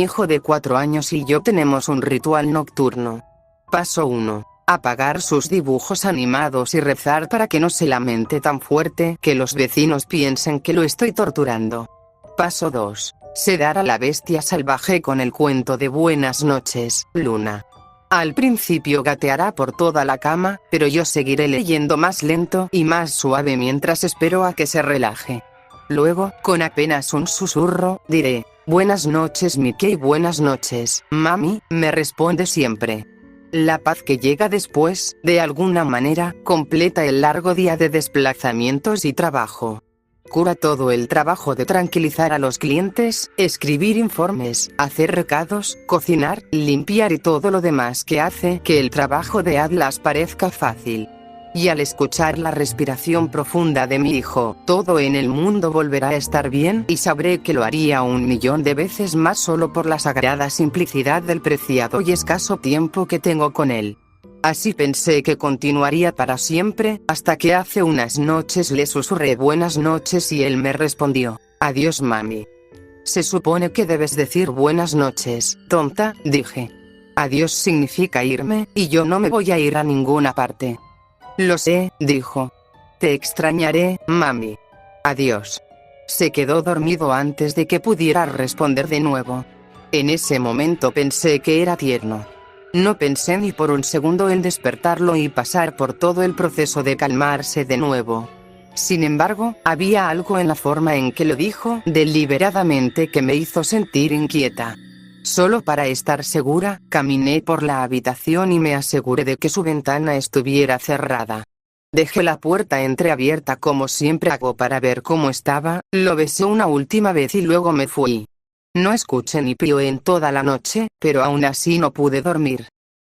hijo de 4 años y yo tenemos un ritual nocturno. Paso 1. Apagar sus dibujos animados y rezar para que no se lamente tan fuerte que los vecinos piensen que lo estoy torturando. Paso 2. Sedar a la bestia salvaje con el cuento de buenas noches, Luna. Al principio gateará por toda la cama, pero yo seguiré leyendo más lento y más suave mientras espero a que se relaje. Luego, con apenas un susurro, diré: buenas noches Mickey, buenas noches, mami, me responde siempre. La paz que llega después, de alguna manera, completa el largo día de desplazamientos y trabajo. Cura todo el trabajo de tranquilizar a los clientes, escribir informes, hacer recados, cocinar, limpiar y todo lo demás que hace que el trabajo de Atlas parezca fácil. Y al escuchar la respiración profunda de mi hijo, todo en el mundo volverá a estar bien y sabré que lo haría 1.000.000 de veces más solo por la sagrada simplicidad del preciado y escaso tiempo que tengo con él. Así pensé que continuaría para siempre, hasta que hace unas noches le susurré buenas noches y él me respondió: adiós mami. Se supone que debes decir buenas noches, tonta, dije. Adiós significa irme, y yo no me voy a ir a ninguna parte. Lo sé, dijo. Te extrañaré, mami. Adiós. Se quedó dormido antes de que pudiera responder de nuevo. En ese momento pensé que era tierno. No pensé ni por un segundo en despertarlo y pasar por todo el proceso de calmarse de nuevo. Sin embargo, había algo en la forma en que lo dijo deliberadamente que me hizo sentir inquieta. Solo para estar segura, caminé por la habitación y me aseguré de que su ventana estuviera cerrada. Dejé la puerta entreabierta como siempre hago para ver cómo estaba, lo besé una última vez y luego me fui. No escuché ni pío en toda la noche, pero aún así no pude dormir.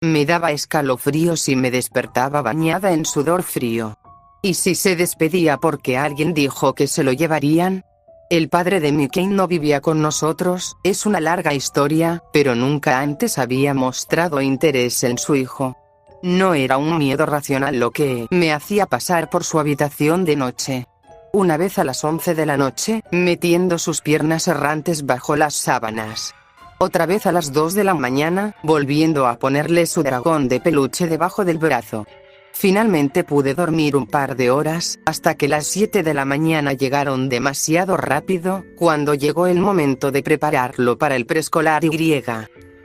Me daba escalofríos y me despertaba bañada en sudor frío. ¿Y si se despedía porque alguien dijo que se lo llevarían? El padre de Mickey no vivía con nosotros, es una larga historia, pero nunca antes había mostrado interés en su hijo. No era un miedo racional lo que me hacía pasar por su habitación de noche. Una vez a las 11 de la noche, metiendo sus piernas errantes bajo las sábanas. Otra vez a las 2 de la mañana, volviendo a ponerle su dragón de peluche debajo del brazo. Finalmente pude dormir un par de horas, hasta que las 7 de la mañana llegaron demasiado rápido, cuando llegó el momento de prepararlo para el preescolar y.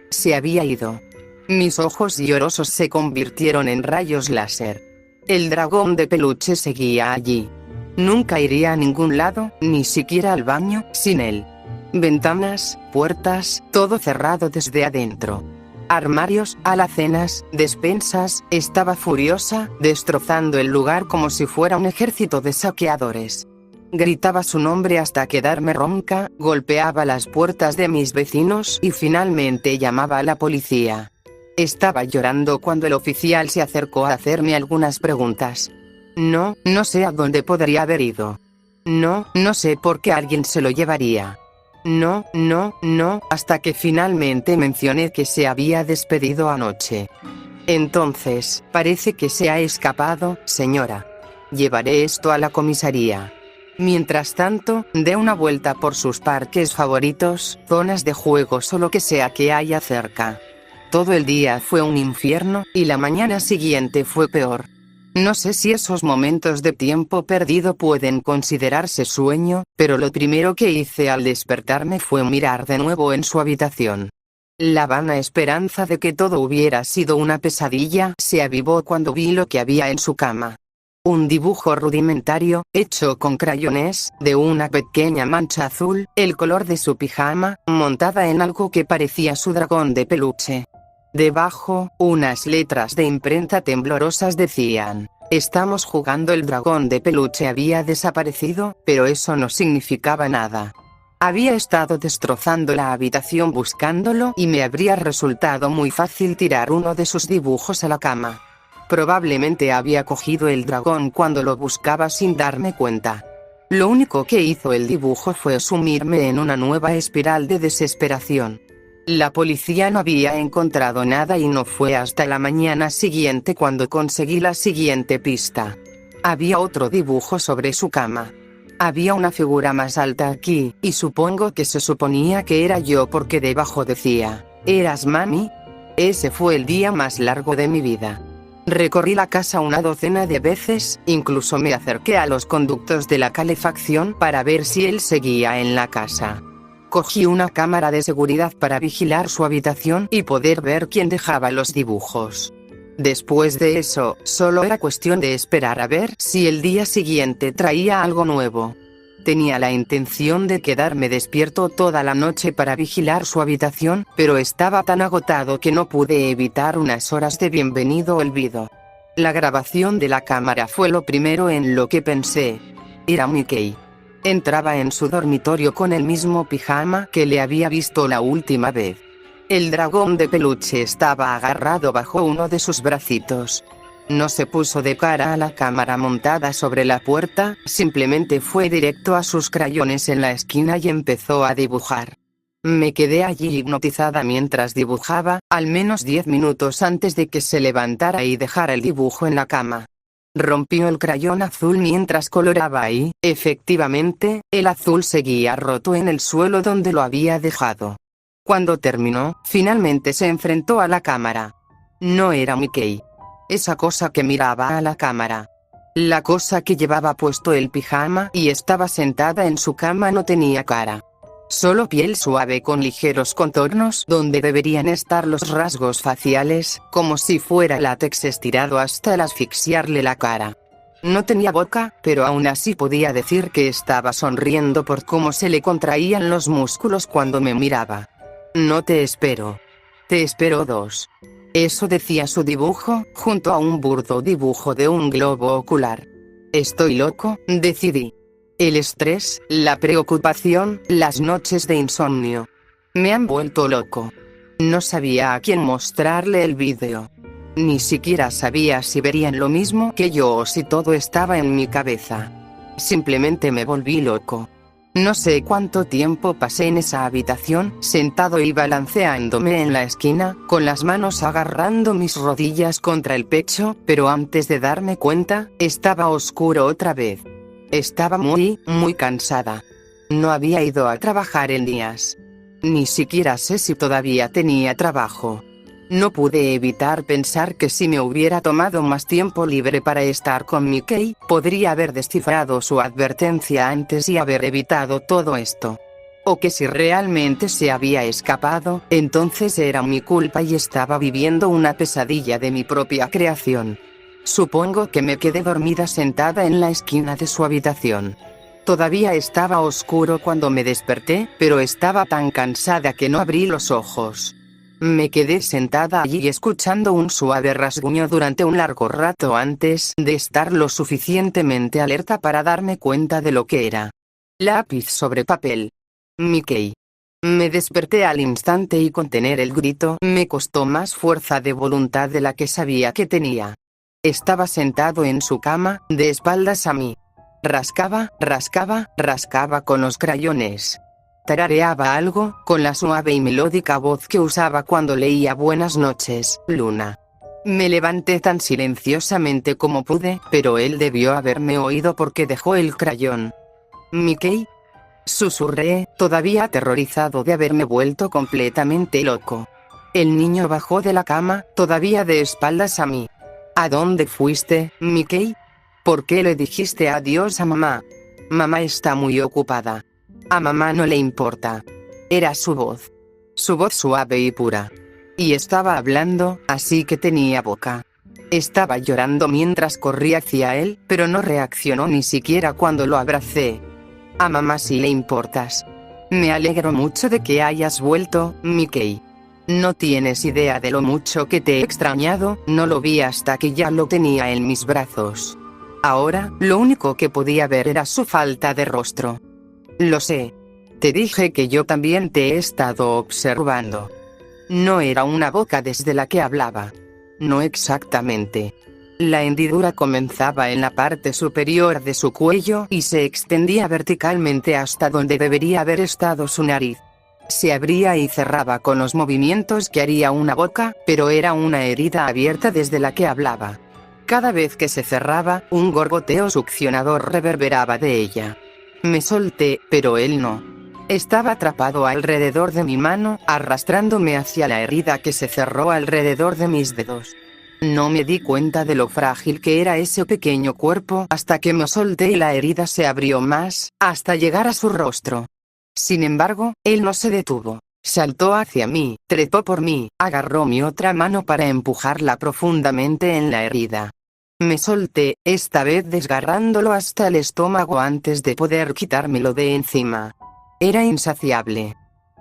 Se había ido. Mis ojos llorosos se convirtieron en rayos láser. El dragón de peluche seguía allí. Nunca iría a ningún lado, ni siquiera al baño, sin él. Ventanas, puertas, todo cerrado desde adentro. Armarios, alacenas, despensas, estaba furiosa, destrozando el lugar como si fuera un ejército de saqueadores. Gritaba su nombre hasta quedarme ronca, golpeaba las puertas de mis vecinos y finalmente llamaba a la policía. Estaba llorando cuando el oficial se acercó a hacerme algunas preguntas. No sé a dónde podría haber ido. No sé por qué alguien se lo llevaría. No, hasta que finalmente mencioné que se había despedido anoche. Entonces, parece que se ha escapado, señora. Llevaré esto a la comisaría. Mientras tanto, dé una vuelta por sus parques favoritos, zonas de juegos o lo que sea que haya cerca. Todo el día fue un infierno, y la mañana siguiente fue peor. No sé si esos momentos de tiempo perdido pueden considerarse sueño, pero lo primero que hice al despertarme fue mirar de nuevo en su habitación. La vana esperanza de que todo hubiera sido una pesadilla se avivó cuando vi lo que había en su cama. Un dibujo rudimentario, hecho con crayones, de una pequeña mancha azul, el color de su pijama, montada en algo que parecía su dragón de peluche. Debajo, unas letras de imprenta temblorosas decían: estamos jugando. El dragón de peluche había desaparecido, pero eso no significaba nada. Había estado destrozando la habitación buscándolo y me habría resultado muy fácil tirar uno de sus dibujos a la cama. Probablemente había cogido el dragón cuando lo buscaba sin darme cuenta. Lo único que hizo el dibujo fue sumirme en una nueva espiral de desesperación. La policía no había encontrado nada y no fue hasta la mañana siguiente cuando conseguí la siguiente pista. Había otro dibujo sobre su cama. Había una figura más alta aquí, y supongo que se suponía que era yo porque debajo decía, ¿eras mami? Ese fue el día más largo de mi vida. Recorrí la casa una docena de veces, incluso me acerqué a los conductos de la calefacción para ver si él seguía en la casa. Cogí una cámara de seguridad para vigilar su habitación y poder ver quién dejaba los dibujos. Después de eso, solo era cuestión de esperar a ver si el día siguiente traía algo nuevo. Tenía la intención de quedarme despierto toda la noche para vigilar su habitación, pero estaba tan agotado que no pude evitar unas horas de bienvenido olvido. La grabación de la cámara fue lo primero en lo que pensé. Era Mickey. Entraba en su dormitorio con el mismo pijama que le había visto la última vez. El dragón de peluche estaba agarrado bajo uno de sus bracitos. No se puso de cara a la cámara montada sobre la puerta, simplemente fue directo a sus crayones en la esquina y empezó a dibujar. Me quedé allí hipnotizada mientras dibujaba, al menos 10 minutos antes de que se levantara y dejara el dibujo en la cama. Rompió el crayón azul mientras coloraba y, efectivamente, el azul seguía roto en el suelo donde lo había dejado. Cuando terminó, finalmente se enfrentó a la cámara. No era Mickey. Esa cosa que miraba a la cámara. La cosa que llevaba puesto el pijama y estaba sentada en su cama no tenía cara. Solo piel suave con ligeros contornos donde deberían estar los rasgos faciales, como si fuera látex estirado hasta el asfixiarle la cara. No tenía boca, pero aún así podía decir que estaba sonriendo por cómo se le contraían los músculos cuando me miraba. No te espero. Te espero 2. Eso decía su dibujo, junto a un burdo dibujo de un globo ocular. Estoy loco, decidí. El estrés, la preocupación, las noches de insomnio. Me han vuelto loco. No sabía a quién mostrarle el vídeo. Ni siquiera sabía si verían lo mismo que yo o si todo estaba en mi cabeza. Simplemente me volví loco. No sé cuánto tiempo pasé en esa habitación, sentado y balanceándome en la esquina, con las manos agarrando mis rodillas contra el pecho, pero antes de darme cuenta, estaba oscuro otra vez. Estaba muy cansada. No había ido a trabajar en días. Ni siquiera sé si todavía tenía trabajo. No pude evitar pensar que si me hubiera tomado más tiempo libre para estar con Mickey, podría haber descifrado su advertencia antes y haber evitado todo esto. O que si realmente se había escapado, entonces era mi culpa y estaba viviendo una pesadilla de mi propia creación. Supongo que me quedé dormida sentada en la esquina de su habitación. Todavía estaba oscuro cuando me desperté, pero estaba tan cansada que no abrí los ojos. Me quedé sentada allí escuchando un suave rasguño durante un largo rato antes de estar lo suficientemente alerta para darme cuenta de lo que era. Lápiz sobre papel. Mickey. Me desperté al instante y contener el grito me costó más fuerza de voluntad de la que sabía que tenía. Estaba sentado en su cama, de espaldas a mí. Rascaba con los crayones. Tarareaba algo, con la suave y melódica voz que usaba cuando leía Buenas noches, Luna. Me levanté tan silenciosamente como pude, pero él debió haberme oído porque dejó el crayón. ¿Mickey? Susurré, todavía aterrorizado de haberme vuelto completamente loco. El niño bajó de la cama, todavía de espaldas a mí. ¿A dónde fuiste, Mickey? ¿Por qué le dijiste adiós a mamá? Mamá está muy ocupada. A mamá no le importa. Era su voz. Su voz suave y pura. Y estaba hablando, así que tenía boca. Estaba llorando mientras corrí hacia él, pero no reaccionó ni siquiera cuando lo abracé. A mamá sí le importas. Me alegro mucho de que hayas vuelto, Mickey. No tienes idea de lo mucho que te he extrañado, no lo vi hasta que ya lo tenía en mis brazos. Ahora, lo único que podía ver era su falta de rostro. Lo sé. Te dije que yo también te he estado observando. No era una boca desde la que hablaba. No exactamente. La hendidura comenzaba en la parte superior de su cuello y se extendía verticalmente hasta donde debería haber estado su nariz. Se abría y cerraba con los movimientos que haría una boca, pero era una herida abierta desde la que hablaba. Cada vez que se cerraba, un gorgoteo succionador reverberaba de ella. Me solté, pero él no. Estaba atrapado alrededor de mi mano, arrastrándome hacia la herida que se cerró alrededor de mis dedos. No me di cuenta de lo frágil que era ese pequeño cuerpo hasta que me solté y la herida se abrió más, hasta llegar a su rostro. Sin embargo, él no se detuvo. Saltó hacia mí, trepó por mí, agarró mi otra mano para empujarla profundamente en la herida. Me solté, esta vez desgarrándolo hasta el estómago antes de poder quitármelo de encima. Era insaciable.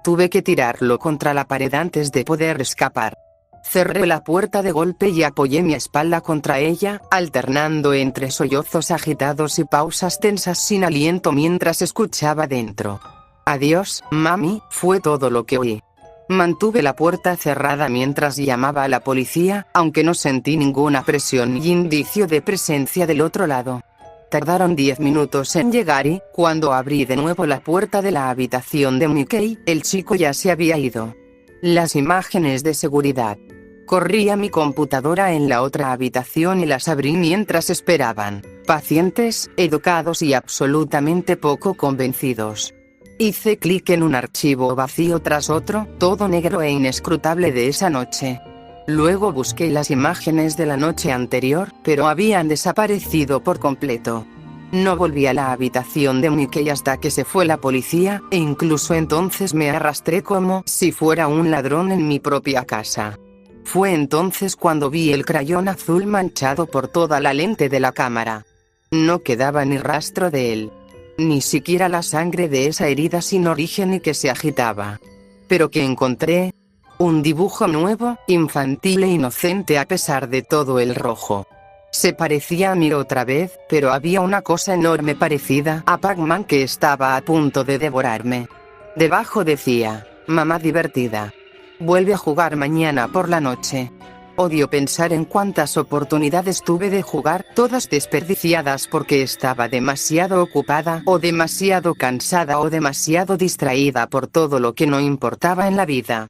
Tuve que tirarlo contra la pared antes de poder escapar. Cerré la puerta de golpe y apoyé mi espalda contra ella, alternando entre sollozos agitados y pausas tensas sin aliento mientras escuchaba dentro. «Adiós, mami», fue todo lo que oí. Mantuve la puerta cerrada mientras llamaba a la policía, aunque no sentí ninguna presión ni indicio de presencia del otro lado. Tardaron 10 minutos en llegar y, cuando abrí de nuevo la puerta de la habitación de Mickey, el chico ya se había ido. Las imágenes de seguridad. Corrí a mi computadora en la otra habitación y las abrí mientras esperaban. Pacientes, educados y absolutamente poco convencidos. Hice clic en un archivo vacío tras otro, todo negro e inescrutable de esa noche. Luego busqué las imágenes de la noche anterior, pero habían desaparecido por completo. No volví a la habitación de Mickey hasta que se fue la policía, e incluso entonces me arrastré como si fuera un ladrón en mi propia casa. Fue entonces cuando vi el crayón azul manchado por toda la lente de la cámara. No quedaba ni rastro de él. Ni siquiera la sangre de esa herida sin origen y que se agitaba. ¿Pero qué encontré? Un dibujo nuevo, infantil e inocente a pesar de todo el rojo. Se parecía a mí otra vez, pero había una cosa enorme parecida a Pac-Man que estaba a punto de devorarme. Debajo decía, «Mamá divertida. Vuelve a jugar mañana por la noche». Odio pensar en cuántas oportunidades tuve de jugar, todas desperdiciadas porque estaba demasiado ocupada, o demasiado cansada o demasiado distraída por todo lo que no importaba en la vida.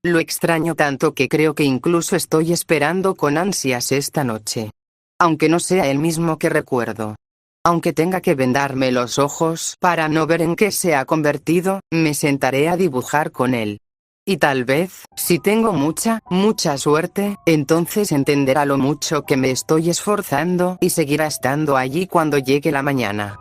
Lo extraño tanto que creo que incluso estoy esperando con ansias esta noche. Aunque no sea el mismo que recuerdo. Aunque tenga que vendarme los ojos para no ver en qué se ha convertido, me sentaré a dibujar con él. Y tal vez, si tengo mucha suerte, entonces entenderá lo mucho que me estoy esforzando y seguirá estando allí cuando llegue la mañana.